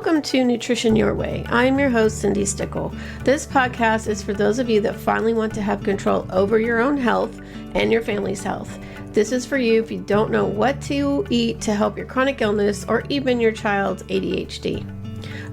Welcome to Nutrition Your Way. I'm your host, Cindi Stickle. This podcast is for those of you that finally want to have control over your own health and your family's health. This is for you if you don't know what to eat to help your chronic illness or even your child's ADHD.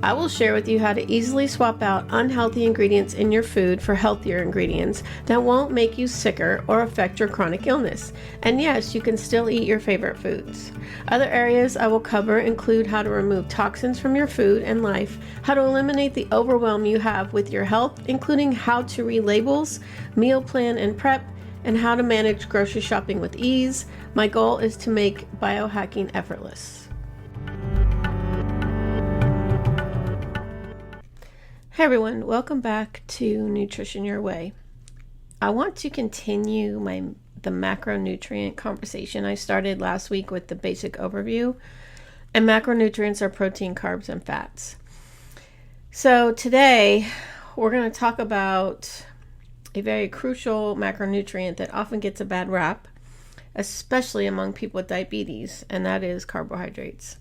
I will share with you how to easily swap out unhealthy ingredients in your food for healthier ingredients that won't make you sicker or affect your chronic illness. And yes, you can still eat your favorite foods. Other areas I will cover include how to remove toxins from your food and life, how to eliminate the overwhelm you have with your health, including how to read labels, meal plan and prep, and how to manage grocery shopping with ease. My goal is to make biohacking effortless. Hey everyone, welcome back to Nutrition Your Way. I want to continue the macronutrient conversation I started last week with the basic overview. And macronutrients are protein, carbs, and fats. So today we're going to talk about a very crucial macronutrient that often gets a bad rap, especially among people with diabetes, and that is carbohydrates.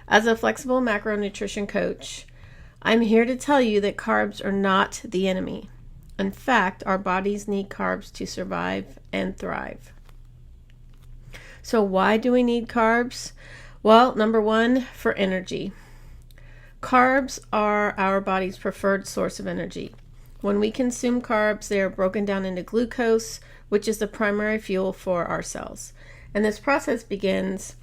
As a flexible macronutrition coach, I'm here to tell you that carbs are not the enemy. In fact, our bodies need carbs to survive and thrive. So why do we need carbs? Well, number one, for energy. Carbs are our body's preferred source of energy. When we consume carbs, they are broken down into glucose, which is the primary fuel for our cells. And this process begins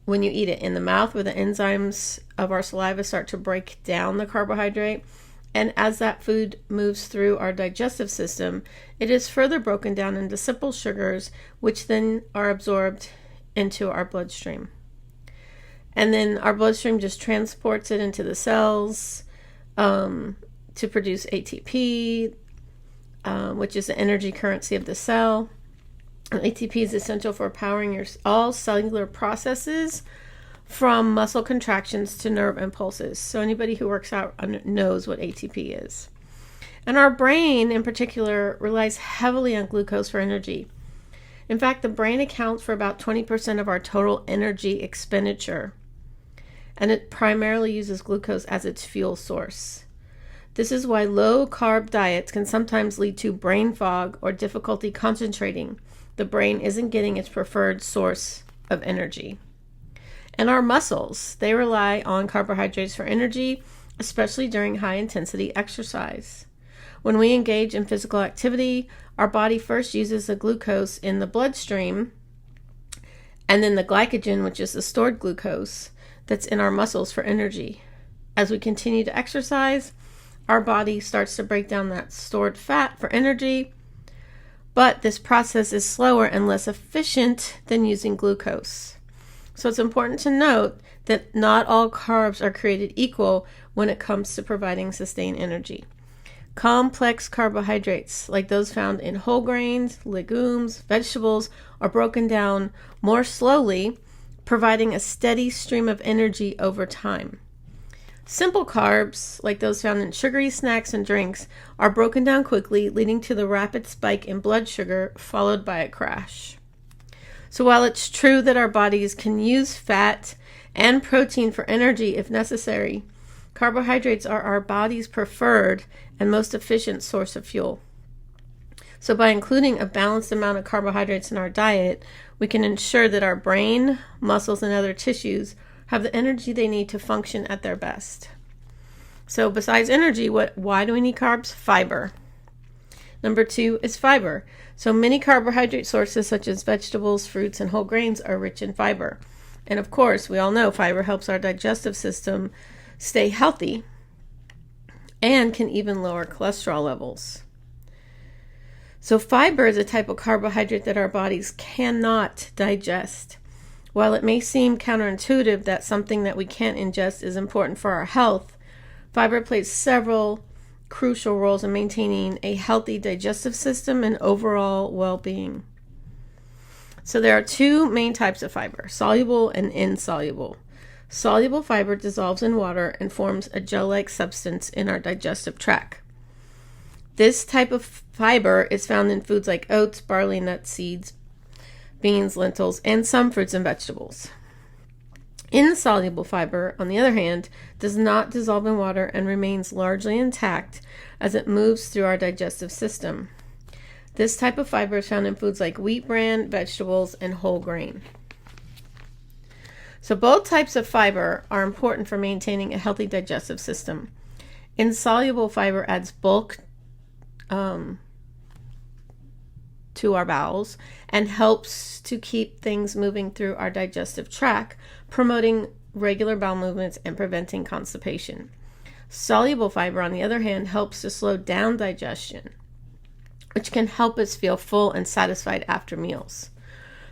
when you eat it in the mouth, where the enzymes of our saliva start to break down the carbohydrate. And as that food moves through our digestive system, it is further broken down into simple sugars, which then are absorbed into our bloodstream. And then our bloodstream just transports it into the cells to produce ATP, which is the energy currency of the cell. ATP is essential for powering all cellular processes, from muscle contractions to nerve impulses. So anybody who works out knows what ATP is. And our brain in particular relies heavily on glucose for energy. In fact, the brain accounts for about 20% of our total energy expenditure, and it primarily uses glucose as its fuel source. This is why low-carb diets can sometimes lead to brain fog or difficulty concentrating. The brain isn't getting its preferred source of energy. And our muscles, they rely on carbohydrates for energy, especially during high-intensity exercise. When we engage in physical activity, our body first uses the glucose in the bloodstream, and then the glycogen, which is the stored glucose that's in our muscles, for energy. As we continue to exercise, our body starts to break down that stored fat for energy, but this process is slower and less efficient than using glucose. So it's important to note that not all carbs are created equal when it comes to providing sustained energy. Complex carbohydrates, like those found in whole grains, legumes, vegetables, are broken down more slowly, providing a steady stream of energy over time. Simple carbs, like those found in sugary snacks and drinks, are broken down quickly, leading to the rapid spike in blood sugar, followed by a crash. So while it's true that our bodies can use fat and protein for energy if necessary, carbohydrates are our body's preferred and most efficient source of fuel. So by including a balanced amount of carbohydrates in our diet, we can ensure that our brain, muscles, and other tissues have the energy they need to function at their best. So besides energy, why do we need carbs? Fiber. Number two is fiber. So many carbohydrate sources such as vegetables, fruits, and whole grains are rich in fiber. And of course, we all know fiber helps our digestive system stay healthy and can even lower cholesterol levels. So fiber is a type of carbohydrate that our bodies cannot digest. While it may seem counterintuitive that something that we can't ingest is important for our health, fiber plays several crucial roles in maintaining a healthy digestive system and overall well-being. So there are two main types of fiber, soluble and insoluble. Soluble fiber dissolves in water and forms a gel-like substance in our digestive tract. This type of fiber is found in foods like oats, barley, nuts, seeds, beans, lentils, and some fruits and vegetables. Insoluble fiber, on the other hand, does not dissolve in water and remains largely intact as it moves through our digestive system. This type of fiber is found in foods like wheat bran, vegetables, and whole grain. So both types of fiber are important for maintaining a healthy digestive system. Insoluble fiber adds bulk to our bowels and helps to keep things moving through our digestive tract, promoting regular bowel movements and preventing constipation. Soluble fiber, on the other hand, helps to slow down digestion, which can help us feel full and satisfied after meals.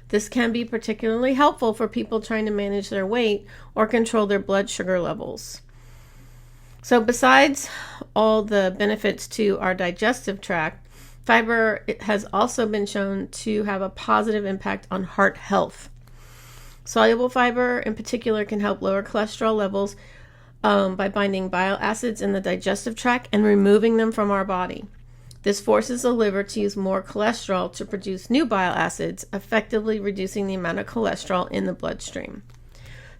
This can be particularly helpful for people trying to manage their weight or control their blood sugar levels. So besides all the benefits to our digestive tract, fiber has also been shown to have a positive impact on heart health. Soluble fiber in particular can help lower cholesterol levels by binding bile acids in the digestive tract and removing them from our body. This forces the liver to use more cholesterol to produce new bile acids, effectively reducing the amount of cholesterol in the bloodstream.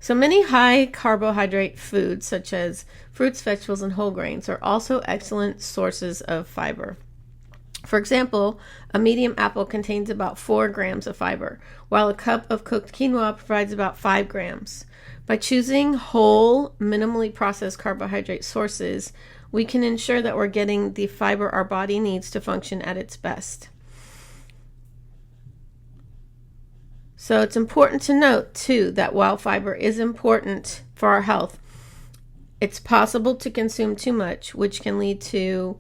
So many high carbohydrate foods such as fruits, vegetables, and whole grains are also excellent sources of fiber. For example, a medium apple contains about 4 grams of fiber, while a cup of cooked quinoa provides about 5 grams. By choosing whole, minimally processed carbohydrate sources, we can ensure that we're getting the fiber our body needs to function at its best. So it's important to note, too, that while fiber is important for our health, it's possible to consume too much, which can lead to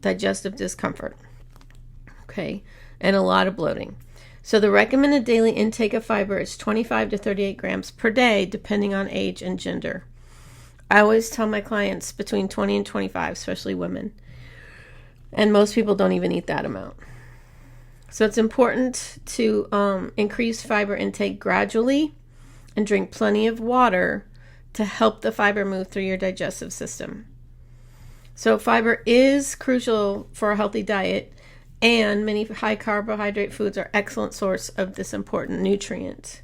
digestive discomfort, okay, and a lot of bloating. So the recommended daily intake of fiber is 25 to 38 grams per day, depending on age and gender. I always tell my clients between 20 and 25, especially women. And most people don't even eat that amount. So it's important to increase fiber intake gradually and drink plenty of water to help the fiber move through your digestive system. So fiber is crucial for a healthy diet, and many high carbohydrate foods are an excellent source of this important nutrient.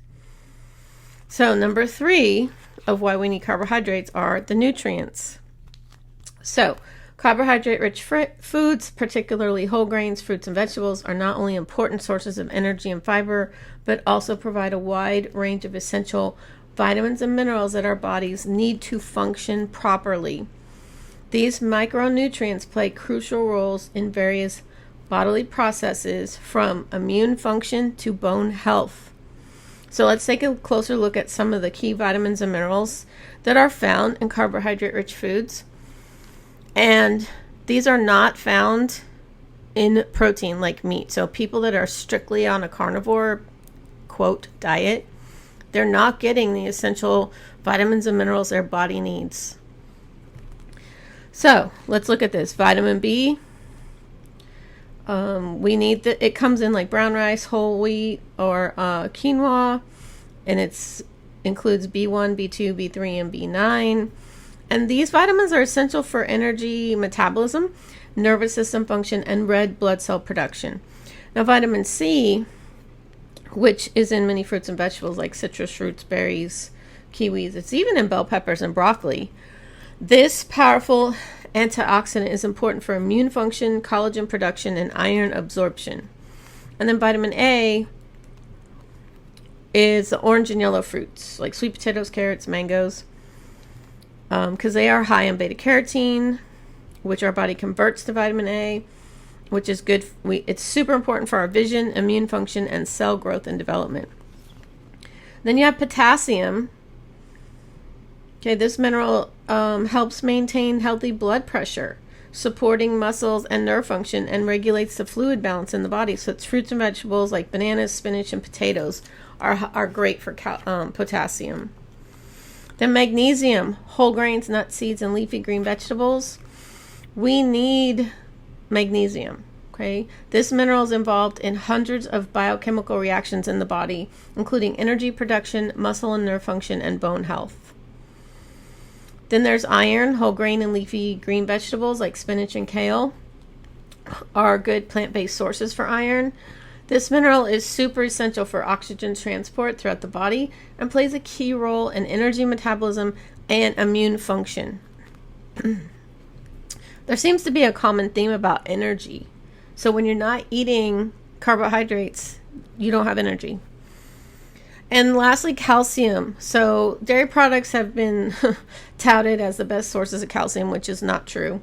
So number 3 of why we need carbohydrates are the nutrients. So carbohydrate-rich foods, particularly whole grains, fruits, and vegetables, are not only important sources of energy and fiber, but also provide a wide range of essential vitamins and minerals that our bodies need to function properly. These micronutrients play crucial roles in various bodily processes, from immune function to bone health. So let's take a closer look at some of the key vitamins and minerals that are found in carbohydrate-rich foods. And these are not found in protein like meat. So people that are strictly on a carnivore, quote, diet, they're not getting the essential vitamins and minerals their body needs. So let's look at this. Vitamin B. We need that. It comes in like brown rice, whole wheat, or quinoa, and it includes B1, B2, B3, and B9. And these vitamins are essential for energy metabolism, nervous system function, and red blood cell production. Now, vitamin C, which is in many fruits and vegetables like citrus fruits, berries, kiwis, it's even in bell peppers and broccoli. This powerful antioxidant is important for immune function, collagen production, and iron absorption. And then vitamin A is the orange and yellow fruits, like sweet potatoes, carrots, mangoes, because they are high in beta carotene, which our body converts to vitamin A, which is good. It's super important for our vision, immune function, and cell growth and development. Then you have potassium. Okay, this mineral helps maintain healthy blood pressure, supporting muscles and nerve function, and regulates the fluid balance in the body. So it's fruits and vegetables like bananas, spinach, and potatoes are great for potassium. Then magnesium, whole grains, nuts, seeds, and leafy green vegetables. We need magnesium. Okay, this mineral is involved in hundreds of biochemical reactions in the body, including energy production, muscle and nerve function, and bone health. Then there's iron. Whole grain and leafy green vegetables like spinach and kale are good plant-based sources for iron. This mineral is super essential for oxygen transport throughout the body and plays a key role in energy metabolism and immune function. There seems to be a common theme about energy. So when you're not eating carbohydrates, you don't have energy. And lastly, calcium. So dairy products have been touted as the best sources of calcium, which is not true.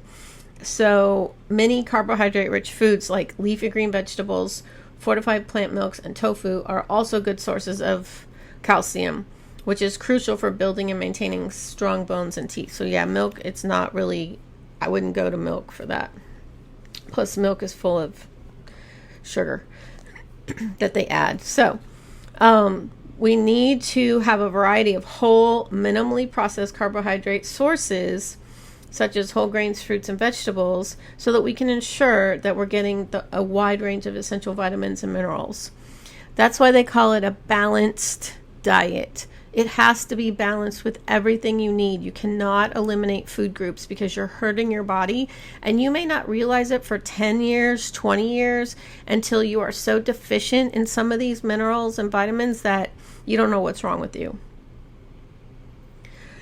So many carbohydrate-rich foods like leafy green vegetables, fortified plant milks, and tofu are also good sources of calcium, which is crucial for building and maintaining strong bones and teeth. So yeah, milk, it's not really, I wouldn't go to milk for that. Plus milk is full of sugar that they add. So we need to have a variety of whole, minimally processed carbohydrate sources, such as whole grains, fruits, and vegetables, so that we can ensure that we're getting a wide range of essential vitamins and minerals. That's why they call it a balanced diet. It has to be balanced with everything you need. You cannot eliminate food groups because you're hurting your body, and you may not realize it for 10 years, 20 years, until you are so deficient in some of these minerals and vitamins that you don't know what's wrong with you.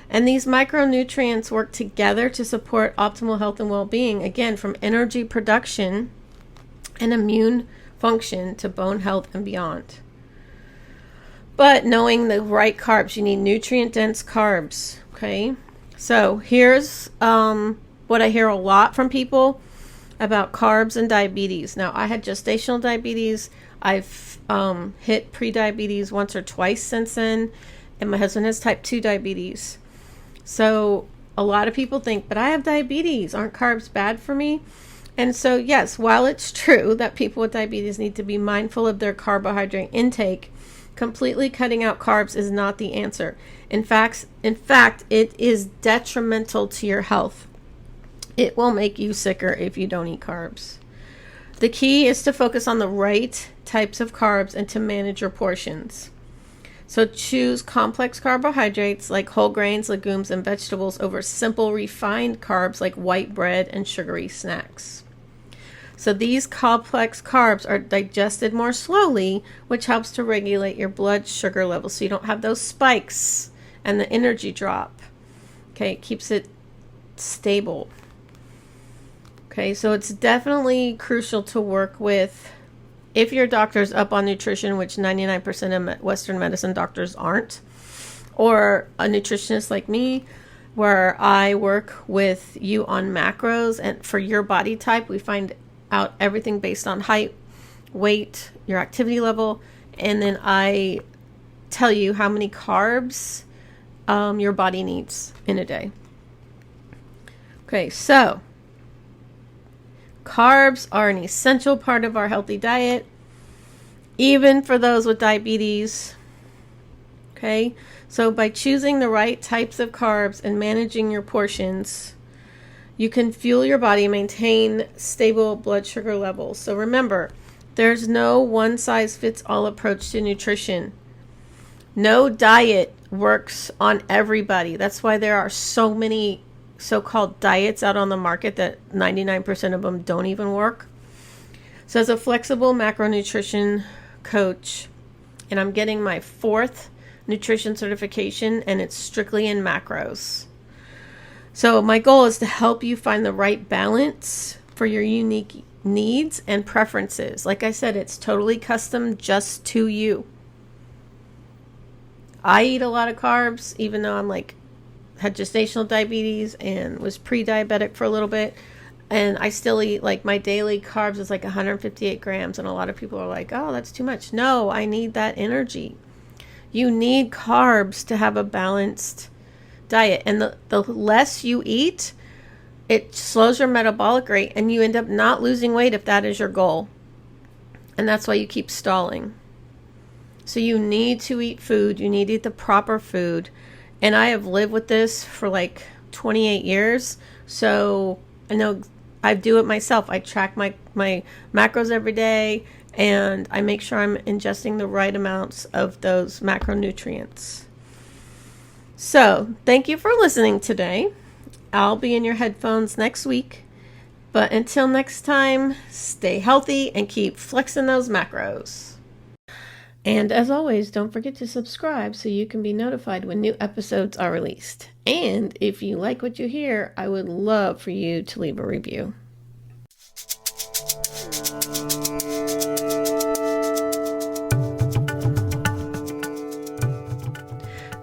And these micronutrients work together to support optimal health and well-being, again, from energy production and immune function to bone health and beyond. But knowing the right carbs, you need nutrient-dense carbs, okay? So here's what I hear a lot from people about carbs and diabetes. Now, I had gestational diabetes. I've hit pre-diabetes once or twice since then, and my husband has type 2 diabetes. So a lot of people think, but I have diabetes. Aren't carbs bad for me? And so, yes, while it's true that people with diabetes need to be mindful of their carbohydrate intake, completely cutting out carbs is not the answer. In fact, it is detrimental to your health. It will make you sicker if you don't eat carbs. The key is to focus on the right types of carbs and to manage your portions. So choose complex carbohydrates like whole grains, legumes, and vegetables over simple refined carbs like white bread and sugary snacks. So these complex carbs are digested more slowly, which helps to regulate your blood sugar levels so you don't have those spikes and the energy drop. Okay, it keeps it stable. Okay, so it's definitely crucial to work with if your doctor's up on nutrition, which 99% of Western medicine doctors aren't, or a nutritionist like me, where I work with you on macros, and for your body type, we find out everything based on height, weight, your activity level, and then I tell you how many carbs your body needs in a day. Okay, so carbs are an essential part of our healthy diet, even for those with diabetes. Okay, so by choosing the right types of carbs and managing your portions, you can fuel your body and maintain stable blood sugar levels. So remember, there's no one-size-fits-all approach to nutrition. No diet works on everybody. That's why there are so many so-called diets out on the market that 99% of them don't even work. So as a flexible macronutrition coach, and I'm getting my 4th nutrition certification, and it's strictly in macros. So my goal is to help you find the right balance for your unique needs and preferences. Like I said, it's totally custom just to you. I eat a lot of carbs, even though had gestational diabetes and was pre-diabetic for a little bit, and I still eat, like, my daily carbs is like 158 grams, and a lot of people are like, oh, that's too much. No, I need that energy. You need carbs to have a balanced diet, and the less you eat, it slows your metabolic rate, and you end up not losing weight if that is your goal, and that's why you keep stalling. So you need to eat food. You need to eat the proper food. And I have lived with this for like 28 years. So I know I do it myself. I track my macros every day, and I make sure I'm ingesting the right amounts of those macronutrients. So thank you for listening today. I'll be in your headphones next week. But until next time, stay healthy and keep flexing those macros. And as always, don't forget to subscribe so you can be notified when new episodes are released. And if you like what you hear, I would love for you to leave a review.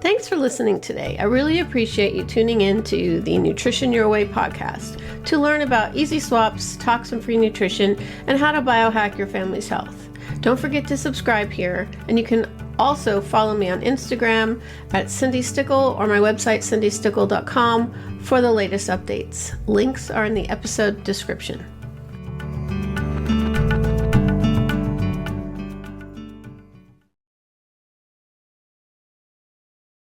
Thanks for listening today. I really appreciate you tuning in to the Nutrition Your Way podcast to learn about easy swaps, toxin-free nutrition, and how to biohack your family's health. Don't forget to subscribe here, and you can also follow me on Instagram at Cindi Stickle or my website cindystickle.com for the latest updates. Links are in the episode description.